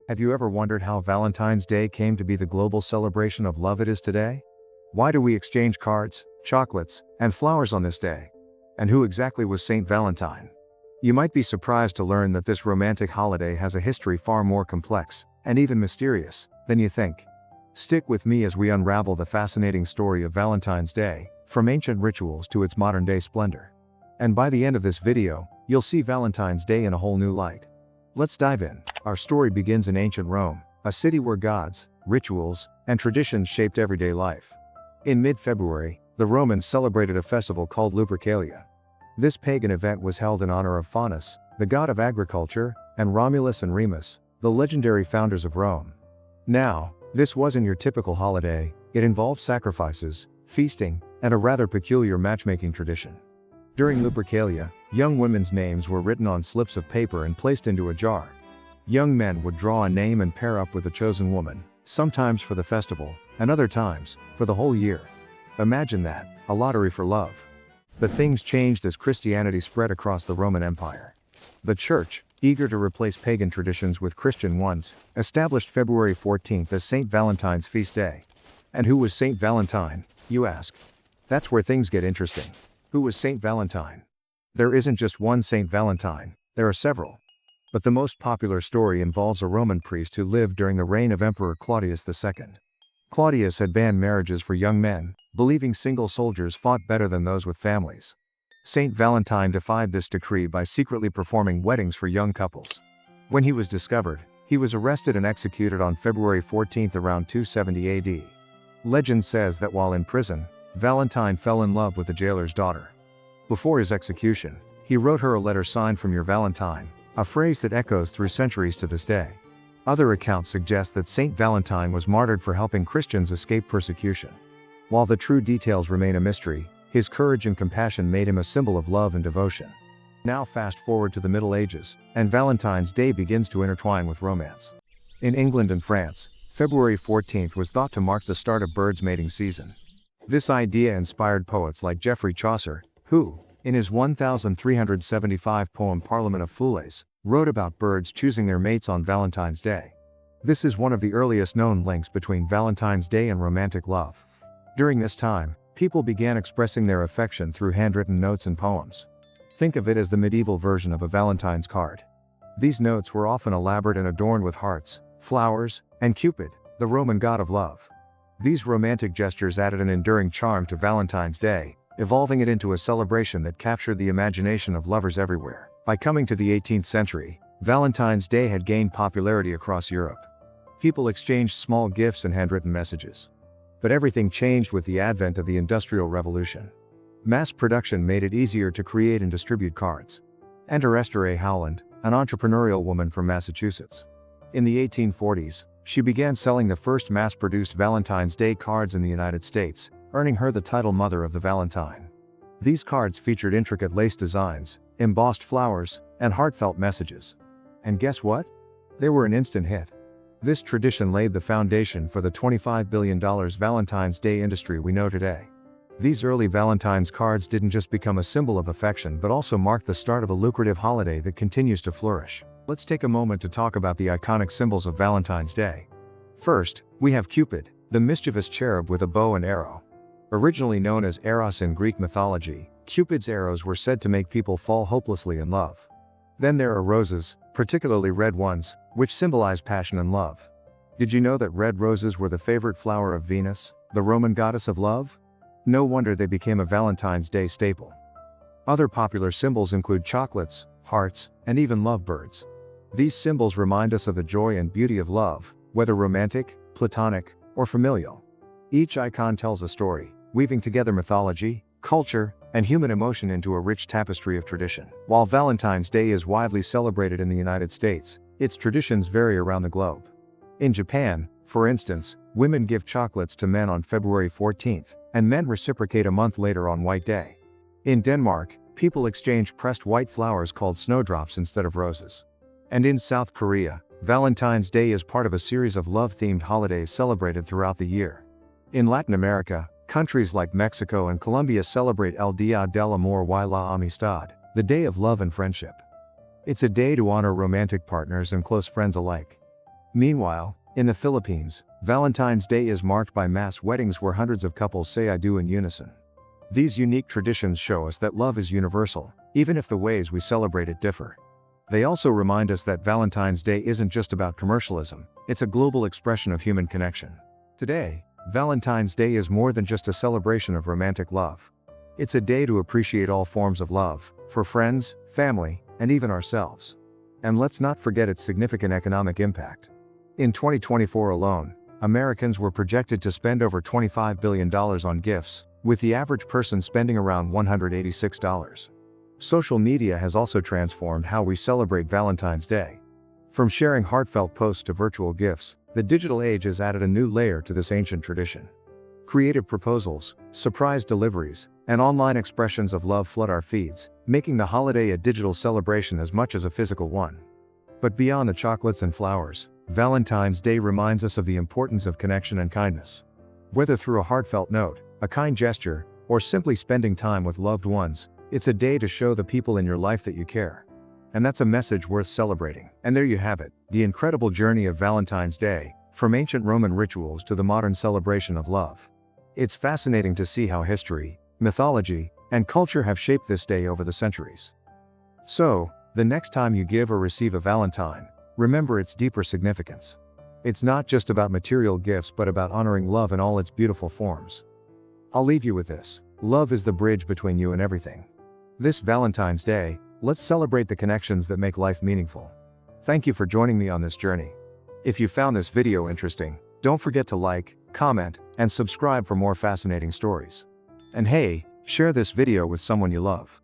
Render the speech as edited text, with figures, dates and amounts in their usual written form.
Have you ever wondered how Valentine's Day came to be the global celebration of love it is today? Why do we exchange cards, chocolates, and flowers on this day? And who exactly was Saint Valentine? You might be surprised to learn that this romantic holiday has a history far more complex, and even mysterious, than you think. Stick with me as we unravel the fascinating story of Valentine's Day, from ancient rituals to its modern-day splendor. And by the end of this video, you'll see Valentine's Day in a whole new light. Let's dive in. Our story begins in ancient Rome, a city where gods, rituals, and traditions shaped everyday life. In mid-February, the Romans celebrated a festival called Lupercalia. This pagan event was held in honor of Faunus, the god of agriculture, and Romulus and Remus, the legendary founders of Rome. Now, this wasn't your typical holiday. It involved sacrifices, feasting, and a rather peculiar matchmaking tradition. During Lupercalia, young women's names were written on slips of paper and placed into a jar. Young men would draw a name and pair up with a chosen woman, sometimes for the festival, and other times, for the whole year. Imagine that, a lottery for love. But things changed as Christianity spread across the Roman Empire. The Church, eager to replace pagan traditions with Christian ones, established February 14th as Saint Valentine's feast day. And who was Saint Valentine, you ask? That's where things get interesting. Who was Saint Valentine? There isn't just one Saint Valentine, there are several. But the most popular story involves a Roman priest who lived during the reign of Emperor Claudius II. Claudius had banned marriages for young men, believing single soldiers fought better than those with families. Saint Valentine defied this decree by secretly performing weddings for young couples. When he was discovered, he was arrested and executed on February 14th around 270 AD. Legend says that while in prison, Valentine fell in love with the jailer's daughter. Before his execution, he wrote her a letter signed "From your Valentine," a phrase that echoes through centuries to this day. Other accounts suggest that Saint Valentine was martyred for helping Christians escape persecution. While the true details remain a mystery, his courage and compassion made him a symbol of love and devotion. Now fast forward to the Middle Ages, and Valentine's Day begins to intertwine with romance. In England and France, February 14th was thought to mark the start of birds' mating season. This idea inspired poets like Geoffrey Chaucer, who, in his 1375 poem Parliament of Foules, wrote about birds choosing their mates on Valentine's Day. This is one of the earliest known links between Valentine's Day and romantic love. During this time, people began expressing their affection through handwritten notes and poems. Think of it as the medieval version of a Valentine's card. These notes were often elaborate and adorned with hearts, flowers, and Cupid, the Roman god of love. These romantic gestures added an enduring charm to Valentine's Day, evolving it into a celebration that captured the imagination of lovers everywhere. By coming to the 18th century, Valentine's Day had gained popularity across Europe. People exchanged small gifts and handwritten messages. But everything changed with the advent of the Industrial Revolution. Mass production made it easier to create and distribute cards. Enter Esther A. Howland, an entrepreneurial woman from Massachusetts. In the 1840s, she began selling the first mass-produced Valentine's Day cards in the United States, earning her the title Mother of the Valentine. These cards featured intricate lace designs, embossed flowers, and heartfelt messages. And guess what? They were an instant hit. This tradition laid the foundation for the $25 billion Valentine's Day industry we know today. These early Valentine's cards didn't just become a symbol of affection but also marked the start of a lucrative holiday that continues to flourish. Let's take a moment to talk about the iconic symbols of Valentine's Day. First, we have Cupid, the mischievous cherub with a bow and arrow. Originally known as Eros in Greek mythology, Cupid's arrows were said to make people fall hopelessly in love. Then there are roses, particularly red ones, which symbolize passion and love. Did you know that red roses were the favorite flower of Venus, the Roman goddess of love? No wonder they became a Valentine's Day staple. Other popular symbols include chocolates, hearts, and even lovebirds. These symbols remind us of the joy and beauty of love, whether romantic, platonic, or familial. Each icon tells a story, weaving together mythology, culture, and human emotion into a rich tapestry of tradition. While Valentine's Day is widely celebrated in the United States, its traditions vary around the globe. In Japan, for instance, women give chocolates to men on February 14th, and men reciprocate a month later on White Day. In Denmark, people exchange pressed white flowers called snowdrops instead of roses. And in South Korea, Valentine's Day is part of a series of love-themed holidays celebrated throughout the year. In Latin America, countries like Mexico and Colombia celebrate El Día del Amor y la Amistad, the Day of Love and Friendship. It's a day to honor romantic partners and close friends alike. Meanwhile, in the Philippines, Valentine's Day is marked by mass weddings where hundreds of couples say I do in unison. These unique traditions show us that love is universal, even if the ways we celebrate it differ. They also remind us that Valentine's Day isn't just about commercialism, it's a global expression of human connection. Today, Valentine's Day is more than just a celebration of romantic love. It's a day to appreciate all forms of love, for friends, family, and even ourselves. And let's not forget its significant economic impact. In 2024 alone, Americans were projected to spend over $25 billion on gifts, with the average person spending around $186. Social media has also transformed how we celebrate Valentine's Day. From sharing heartfelt posts to virtual gifts, the digital age has added a new layer to this ancient tradition. Creative proposals, surprise deliveries, and online expressions of love flood our feeds, making the holiday a digital celebration as much as a physical one. But beyond the chocolates and flowers, Valentine's Day reminds us of the importance of connection and kindness. Whether through a heartfelt note, a kind gesture, or simply spending time with loved ones, it's a day to show the people in your life that you care. And that's a message worth celebrating. And there you have it, the incredible journey of Valentine's Day, from ancient Roman rituals to the modern celebration of love. It's fascinating to see how history, mythology, and culture have shaped this day over the centuries. So, the next time you give or receive a Valentine, remember its deeper significance. It's not just about material gifts but about honoring love in all its beautiful forms. I'll leave you with this: love is the bridge between you and everything. This Valentine's Day, let's celebrate the connections that make life meaningful. Thank you for joining me on this journey. If you found this video interesting, don't forget to like, comment, and subscribe for more fascinating stories. And hey, share this video with someone you love.